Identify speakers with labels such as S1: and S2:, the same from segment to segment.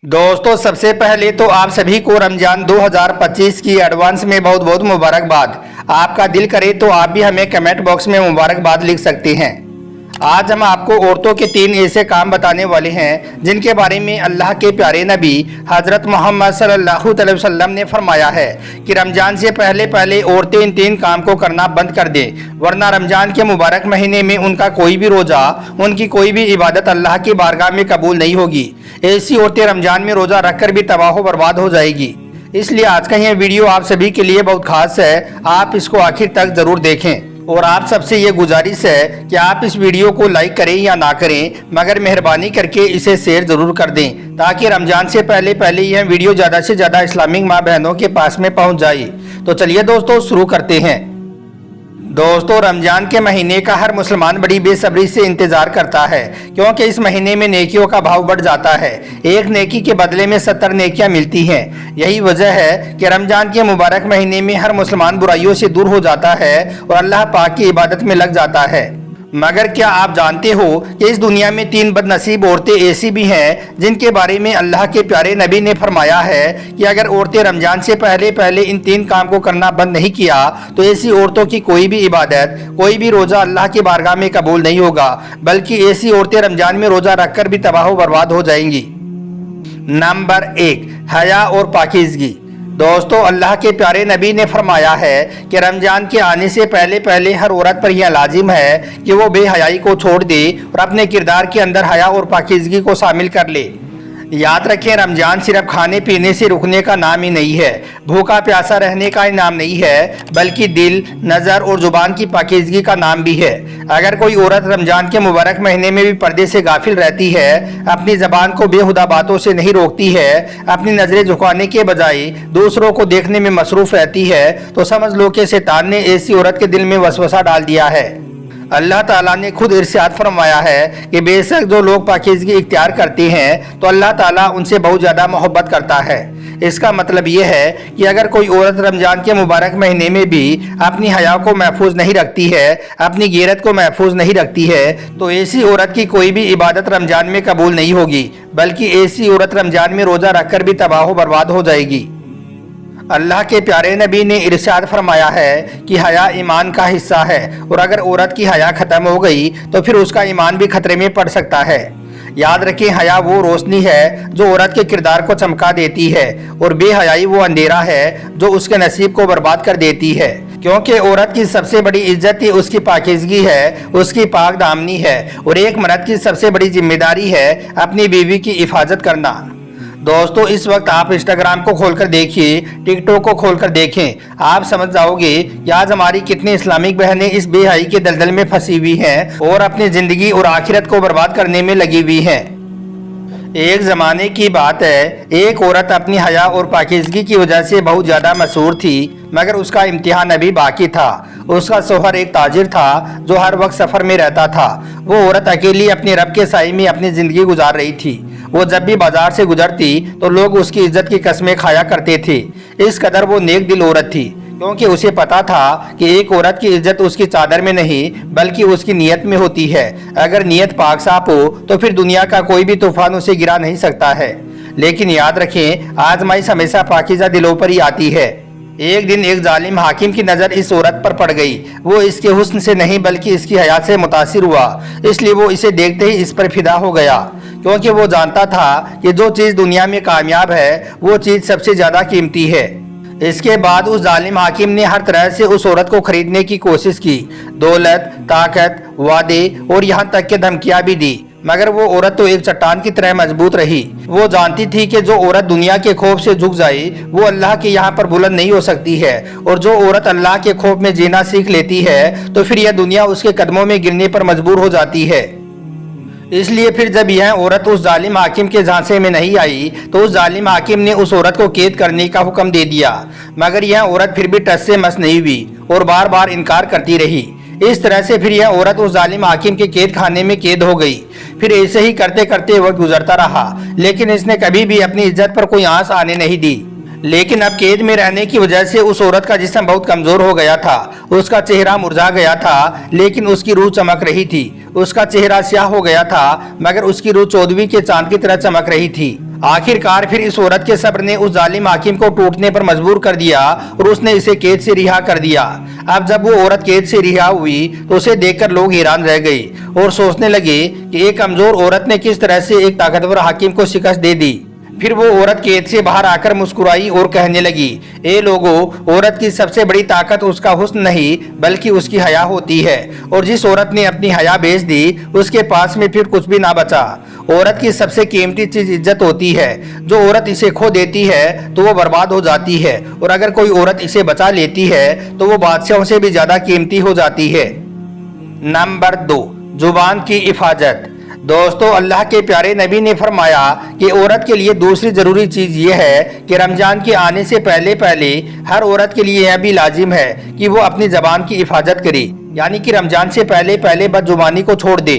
S1: दोस्तों सबसे पहले तो आप सभी को रमजान 2025 की एडवांस में बहुत बहुत मुबारकबाद। आपका दिल करे तो आप भी हमें कमेंट बॉक्स में मुबारकबाद लिख सकते हैं। आज हम आपको औरतों के 3 ऐसे काम बताने वाले हैं जिनके बारे में अल्लाह के प्यारे नबी हजरत मोहम्मद सल्लल्लाहु अलैहि वसल्लम ने फरमाया है कि रमजान से पहले पहले औरतें इन 3 काम को करना बंद कर दें, वरना रमजान के मुबारक महीने में उनका कोई भी रोज़ा, उनकी कोई भी इबादत अल्लाह की बारगाह में कबूल नहीं होगी। ऐसी औरतें रमजान में रोज़ा रखकर भी तबाह बर्बाद हो जाएगी। इसलिए आज का यह वीडियो आप सभी के लिए बहुत खास है, आप इसको आखिर तक ज़रूर देखें। और आप सबसे ये गुजारिश है कि आप इस वीडियो को लाइक करें या ना करें, मगर मेहरबानी करके इसे शेयर ज़रूर कर दें ताकि रमजान से पहले पहले यह वीडियो ज़्यादा से ज़्यादा इस्लामिक माँ बहनों के पास में पहुँच जाए। तो चलिए दोस्तों शुरू करते हैं। दोस्तों रमजान के महीने का हर मुसलमान बड़ी बेसब्री से इंतजार करता है, क्योंकि इस महीने में नेकियों का भाव बढ़ जाता है। एक नेकी के बदले में 70 नेकियां मिलती हैं। यही वजह है कि रमजान के मुबारक महीने में हर मुसलमान बुराइयों से दूर हो जाता है और अल्लाह पाक की इबादत में लग जाता है। मगर क्या आप जानते हो कि इस दुनिया में 3 बदनसीब औरतें ऐसी भी हैं जिनके बारे में अल्लाह के प्यारे नबी ने फरमाया है कि अगर औरतें रमजान से पहले पहले इन 3 काम को करना बंद नहीं किया तो ऐसी औरतों की कोई भी इबादत, कोई भी रोज़ा अल्लाह की बारगाह में कबूल नहीं होगा, बल्कि ऐसी औरतें रमजान में रोज़ा रखकर भी तबाह बर्बाद हो जाएंगी। नंबर 1, हया और पाकीज़गी। दोस्तों अल्लाह के प्यारे नबी ने फरमाया है कि रमजान के आने से पहले पहले हर औरत पर यह लाजिम है कि वो बेहयाई को छोड़ दे और अपने किरदार के अंदर हया और पाकीज़गी को शामिल कर ले। याद रखें, रमजान सिर्फ खाने पीने से रुकने का नाम ही नहीं है, भूखा प्यासा रहने का नाम नहीं है, बल्कि दिल, नज़र और ज़ुबान की पाकीज़गी का नाम भी है। अगर कोई औरत रमजान के मुबारक महीने में भी पर्दे से गाफिल रहती है, अपनी ज़बान को बेहुदा बातों से नहीं रोकती है, अपनी नज़रें झुकाने के बजाय दूसरों को देखने में मसरूफ़ रहती है, तो समझ लो कि शैतान ने ऐसी औरत के दिल में वसवसा डाल दिया है। अल्लाह ताला ने खुद इरशाद फरमाया है कि बेशक जो लोग पाकीज़गी इख्तियार करते हैं तो अल्लाह ताला उनसे बहुत ज़्यादा मोहब्बत करता है। इसका मतलब ये है कि अगर कोई औरत रमजान के मुबारक महीने में भी अपनी हया को महफूज नहीं रखती है, अपनी गैरत को महफूज नहीं रखती है, तो ऐसी औरत की कोई भी इबादत रमजान में कबूल नहीं होगी, बल्कि ऐसी औरत रमजान में रोज़ा रखकर भी तबाह बर्बाद हो जाएगी। अल्लाह के प्यारे नबी ने इरशाद फरमाया है कि हया ईमान का हिस्सा है, और अगर औरत की हया ख़त्म हो गई तो फिर उसका ईमान भी खतरे में पड़ सकता है। याद रखें, हया वो रोशनी है जो औरत के किरदार को चमका देती है, और बेहयाई वो अंधेरा है जो उसके नसीब को बर्बाद कर देती है। क्योंकि औरत की सबसे बड़ी इज्जत ही उसकी पाकीज़गी है, उसकी पाक दामनी है, और एक मर्द की सबसे बड़ी जिम्मेदारी है अपनी बीवी की हिफाजत करना। दोस्तों इस वक्त आप इंस्टाग्राम को खोलकर देखिए, टिकटॉक को खोलकर देखें, आप समझ जाओगे कि आज हमारी कितनी इस्लामिक बहनें इस बेहयाई के दलदल में फंसी हुई हैं और अपनी ज़िंदगी और आखिरत को बर्बाद करने में लगी हुई हैं। एक ज़माने की बात है, एक औरत अपनी हया और पाकीज़गी की वजह से बहुत ज़्यादा मशहूर थी, मगर उसका इम्तिहान अभी बाकी था। उसका शौहर एक ताजिर था जो हर वक्त सफ़र में रहता था। वो औरत अकेली अपने रब के साए में अपनी ज़िंदगी गुजार रही थी। वो जब भी बाजार से गुजरती तो लोग उसकी इज्जत की कस्में खाया करते थे। इस कदर वो नेक दिल औरत थी, क्योंकि उसे पता था कि एक औरत की इज्जत उसकी चादर में नहीं बल्कि उसकी नीयत में होती है। अगर नीयत पाक साफ हो तो फिर दुनिया का कोई भी तूफान उसे गिरा नहीं सकता है। लेकिन याद रखें, आजमाइश हमेशा पाकीज़ा दिलों पर ही आती है। एक दिन एक जालिम हाकिम की नज़र इस औरत पर पड़ गई। वो इसके हुस्न से नहीं बल्कि इसकी हया से मुतासिर हुआ, इसलिए वो इसे देखते ही इस पर फिदा हो गया, क्योंकि वो जानता था कि जो चीज़ दुनिया में कामयाब है वो चीज़ सबसे ज़्यादा कीमती है। इसके बाद उस जालिम हाकिम ने हर तरह से उस औरत को खरीदने की कोशिश की, दौलत, ताकत, वादे और यहाँ तक के धमकियाँ भी दी, मगर वो औरत तो एक चट्टान की तरह मजबूत रही। वो जानती थी कि जो औरत दुनिया के खौफ से झुक जाए वो अल्लाह के यहाँ पर बुलंद नहीं हो सकती है, और जो औरत अल्लाह के खौफ में जीना सीख लेती है तो फिर यह दुनिया उसके कदमों में गिरने पर मजबूर हो जाती है। इसलिए फिर जब यह औरत उस जालिम हाकिम के झांसे में नहीं आई तो उस जालिम हाकिम ने उस औरत को कैद करने का हुक्म दे दिया, मगर यह औरत फिर भी टस से मस नहीं हुई और बार बार इनकार करती रही। इस तरह से फिर यह औरत उस जालिम हाकिम के कैद खाने में कैद हो गई। फिर ऐसे ही करते करते वक्त गुजरता रहा, लेकिन इसने कभी भी अपनी इज्जत पर कोई आंच आने नहीं दी। लेकिन अब कैद में रहने की वजह से उस औरत का जिस्म बहुत कमज़ोर हो गया था, उसका चेहरा मुरझा गया था, लेकिन उसकी रूह चमक रही थी। उसका चेहरा स्याह हो गया था, मगर उसकी रूह चौदहवीं के चांद की तरह चमक रही थी। आखिरकार फिर इस औरत के सब्र ने उस जालिम हाकिम को टूटने पर मजबूर कर दिया और उसने इसे कैद से रिहा कर दिया। अब जब वो औरत कैद से रिहा हुई तो उसे देखकर लोग हैरान रह गए और सोचने लगे कि एक कमजोर औरत ने किस तरह से एक ताकतवर हाकिम को शिकस्त दे दी। फिर वो औरत कैद से बाहर आकर मुस्कुराई और कहने लगी, ए लोगों, औरत की सबसे बड़ी ताकत उसका हुस्न नहीं बल्कि उसकी हया होती है, और जिस औरत ने अपनी हया बेच दी उसके पास में फिर कुछ भी ना बचा। औरत की सबसे कीमती चीज इज्जत होती है। जो औरत इसे खो देती है तो वो बर्बाद हो जाती है, और अगर कोई औरत इसे बचा लेती है तो वो बादशाहों से भी ज्यादा कीमती हो जाती है। नंबर 2, जुबान की हिफाजत। दोस्तों, अल्लाह के प्यारे नबी ने फरमाया कि औरत के लिए दूसरी ज़रूरी चीज़ ये है कि रमज़ान के आने से पहले पहले हर औरत के लिए यह भी लाजिम है कि वो अपनी ज़बान की हिफाजत करे, यानी कि रमज़ान से पहले पहले बदजुबानी को छोड़ दे।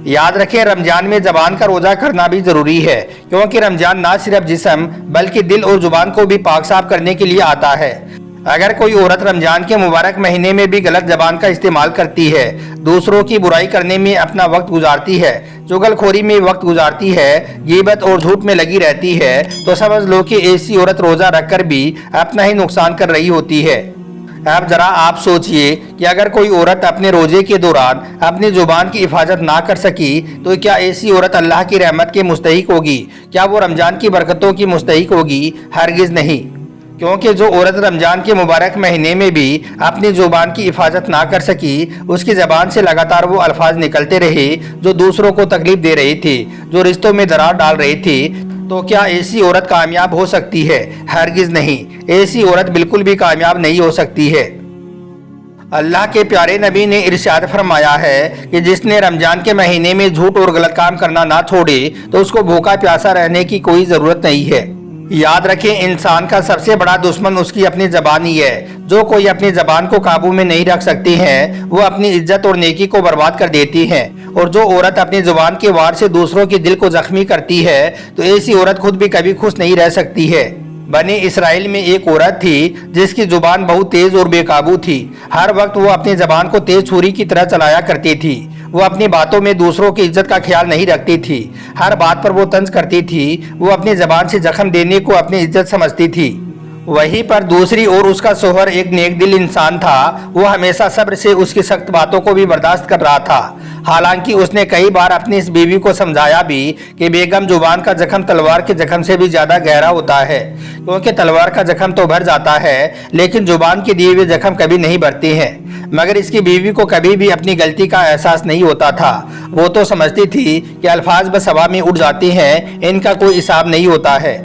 S1: याद रखें, रमज़ान में ज़बान का रोज़ा करना भी ज़रूरी है, क्योंकि रमज़ान ना सिर्फ जिस्म बल्कि दिल और ज़ुबान को भी पाक साफ करने के लिए आता है। अगर कोई औरत रमजान के मुबारक महीने में भी गलत जबान का इस्तेमाल करती है, दूसरों की बुराई करने में अपना वक्त गुजारती है, चुगलखोरी में वक्त गुजारती है, गीबत और झूठ में लगी रहती है, तो समझ लो कि ऐसी औरत रोजा रखकर भी अपना ही नुकसान कर रही होती है। अब जरा आप सोचिए कि अगर कोई औरत अपने रोजे के दौरान अपनी जुबान की हिफाजत ना कर सकी तो क्या ऐसी औरत अल्लाह की रहमत के मुस्तहिक होगी? क्या वो रमजान की बरकतों की मुस्तहिक होगी? हरगिज नहीं। क्योंकि जो औरत रमजान के मुबारक महीने में भी अपनी जुबान की हिफाजत ना कर सकी, उसकी जबान से लगातार वो अल्फाज निकलते रहे जो दूसरों को तकलीफ दे रहे थे, जो रिश्तों में दरार डाल रहे थे, तो क्या ऐसी औरत कामयाब हो सकती है? हरगिज नहीं। ऐसी औरत बिल्कुल भी कामयाब नहीं हो सकती है। अल्लाह के प्यारे नबी ने इरशाद फरमाया है कि जिसने रमजान के महीने में झूठ और गलत काम करना ना छोड़े तो उसको भूखा प्यासा रहने की कोई ज़रूरत नहीं है। याद रखें, इंसान का सबसे बड़ा दुश्मन उसकी अपनी ज़बान ही है। जो कोई अपनी ज़बान को काबू में नहीं रख सकती हैं, वो अपनी इज्जत और नेकी को बर्बाद कर देती हैं। और जो औरत अपनी ज़ुबान के वार से दूसरों के दिल को जख्मी करती है तो ऐसी औरत खुद भी कभी खुश नहीं रह सकती है। बनी इसराइल में एक औरत थी जिसकी जुबान बहुत तेज और बेकाबू थी। हर वक्त वो अपनी जबान को तेज छुरी की तरह चलाया करती थी। वो अपनी बातों में दूसरों की इज्जत का ख्याल नहीं रखती थी। हर बात पर वो तंज करती थी। वो अपनी जबान से जख्म देने को अपनी इज्जत समझती थी। वहीं पर दूसरी ओर उसका शोहर एक नेक दिल इंसान था। वो हमेशा सब्र से उसकी सख्त बातों को भी बर्दाश्त कर रहा था। हालांकि उसने कई बार अपनी इस बीवी को समझाया भी कि बेगम, जुबान का जख्म तलवार के जख्म से भी ज्यादा गहरा होता है, क्योंकि तलवार का जख्म तो भर जाता है लेकिन जुबान के दिए हुए जख्म कभी नहीं भरते हैं। मगर इसकी बीवी को कभी भी अपनी गलती का एहसास नहीं होता था। वो तो समझती थी कि अल्फाज बस हवा में उड़ जाते हैं, इनका कोई हिसाब नहीं होता है।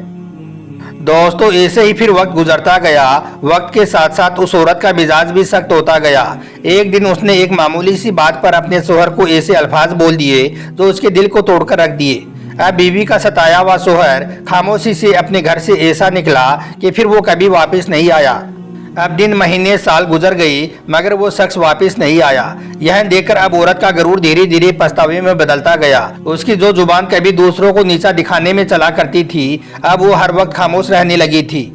S1: दोस्तों, ऐसे ही फिर वक्त गुजरता गया। वक्त के साथ साथ उस औरत का मिजाज भी सख्त होता गया। एक दिन उसने एक मामूली सी बात पर अपने शोहर को ऐसे अल्फाज बोल दिए जो उसके दिल को तोड़कर रख दिए। अब बीवी का सताया हुआ शोहर खामोशी से अपने घर से ऐसा निकला कि फिर वो कभी वापस नहीं आया। अब दिन, महीने, साल गुजर गई मगर वो शख्स वापस नहीं आया। यह देखकर अब औरत का गरूर धीरे धीरे पछतावे में बदलता गया। उसकी जो जुबान कभी दूसरों को नीचा दिखाने में चला करती थी, अब वो हर वक्त खामोश रहने लगी थी।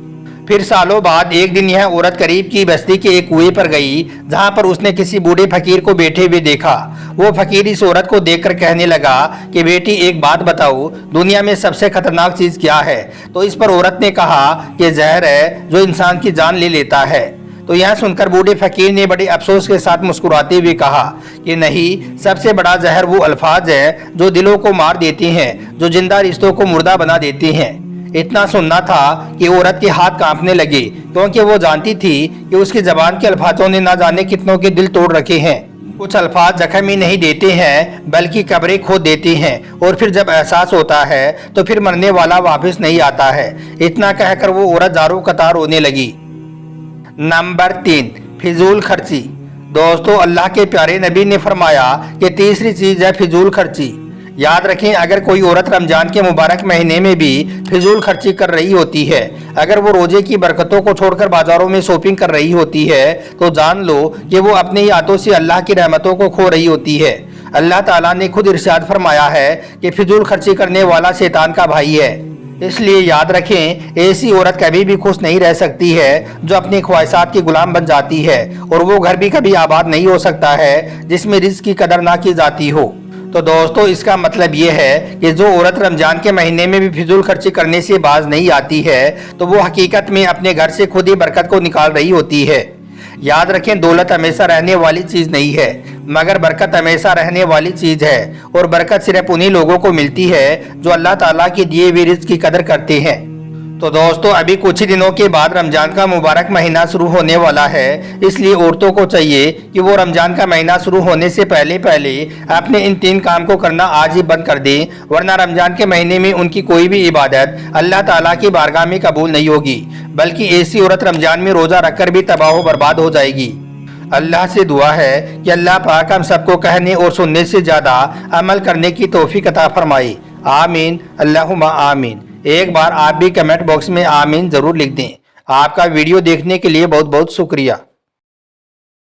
S1: फिर सालों बाद एक दिन यह औरत करीब की बस्ती के एक कुएं पर गई, जहां पर उसने किसी बूढ़े फकीर को बैठे हुए देखा। वो फकीर इस औरत को देखकर कहने लगा कि बेटी, एक बात बताओ, दुनिया में सबसे खतरनाक चीज क्या है? तो इस पर औरत ने कहा कि जहर है जो इंसान की जान ले लेता है। तो यह सुनकर बूढ़े फकीर ने बड़े अफसोस के साथ मुस्कुराते हुए कहा कि नहीं, सबसे बड़ा जहर वो अल्फाज है जो दिलों को मार देते हैं, जो जिंदा रिश्तों को मुर्दा बना देते हैं। इतना सुनना था कि औरत के हाथ कांपने लगे, क्योंकि वो जानती थी कि उसकी जबान के अल्फाजों ने ना जाने कितनों के दिल तोड़ रखे हैं। कुछ अल्फाज जख्म ही नहीं देते हैं बल्कि कब्रें खोद देते हैं, और फिर जब एहसास होता है तो फिर मरने वाला वापस नहीं आता है। इतना कहकर वो औरत जारो कतार रोने लगी। नंबर 3, फिजूल खर्ची। दोस्तों, अल्लाह के प्यारे नबी ने फरमाया कि तीसरी चीज है फिजूल खर्ची। याद रखें, अगर कोई औरत रमजान के मुबारक महीने में भी फिजूल खर्ची कर रही होती है, अगर वो रोजे की बरकतों को छोड़कर बाजारों में शॉपिंग कर रही होती है, तो जान लो कि वो अपने ही हाथों से अल्लाह की रहमतों को खो रही होती है। अल्लाह ताला ने खुद इरशाद फरमाया है कि फिजूल खर्ची करने वाला शैतान का भाई है। इसलिए याद रखें, ऐसी औरत कभी भी खुश नहीं रह सकती है जो अपनी ख्वाहिशात की गुलाम बन जाती है, और वो घर भी कभी आबाद नहीं हो सकता है जिसमें रिज़्क़ की कदर ना की जाती हो। तो दोस्तों इसका मतलब ये है कि जो औरत रमजान के महीने में भी फिजूल खर्ची करने से बाज नहीं आती है तो वो हकीकत में अपने घर से खुद ही बरकत को निकाल रही होती है। याद रखें, दौलत हमेशा रहने वाली चीज नहीं है, मगर बरकत हमेशा रहने वाली चीज है। और बरकत सिर्फ उन्हीं लोगों को मिलती है जो अल्लाह ताला के दिए हुए रिज़्क़ की कदर करते हैं। तो दोस्तों अभी कुछ ही दिनों के बाद रमजान का मुबारक महीना शुरू होने वाला है, इसलिए औरतों को चाहिए कि वो रमजान का महीना शुरू होने से पहले पहले अपने इन 3 काम को करना आज ही बंद कर दें, वरना रमजान के महीने में उनकी कोई भी इबादत अल्लाह ताला की बारगाह में कबूल नहीं होगी, बल्कि ऐसी औरत रमजान में रोजा रखकर भी तबाह बर्बाद हो जाएगी। अल्लाह से दुआ है कि अल्लाह पाक हम सबको कहने और सुनने से ज़्यादा अमल करने की तौफीक अता फरमाए। आमीन अल्लाहुम्मा आमीन। एक बार आप भी कमेंट बॉक्स में आमीन ज़रूर लिख दें। आपका वीडियो देखने के लिए बहुत बहुत शुक्रिया।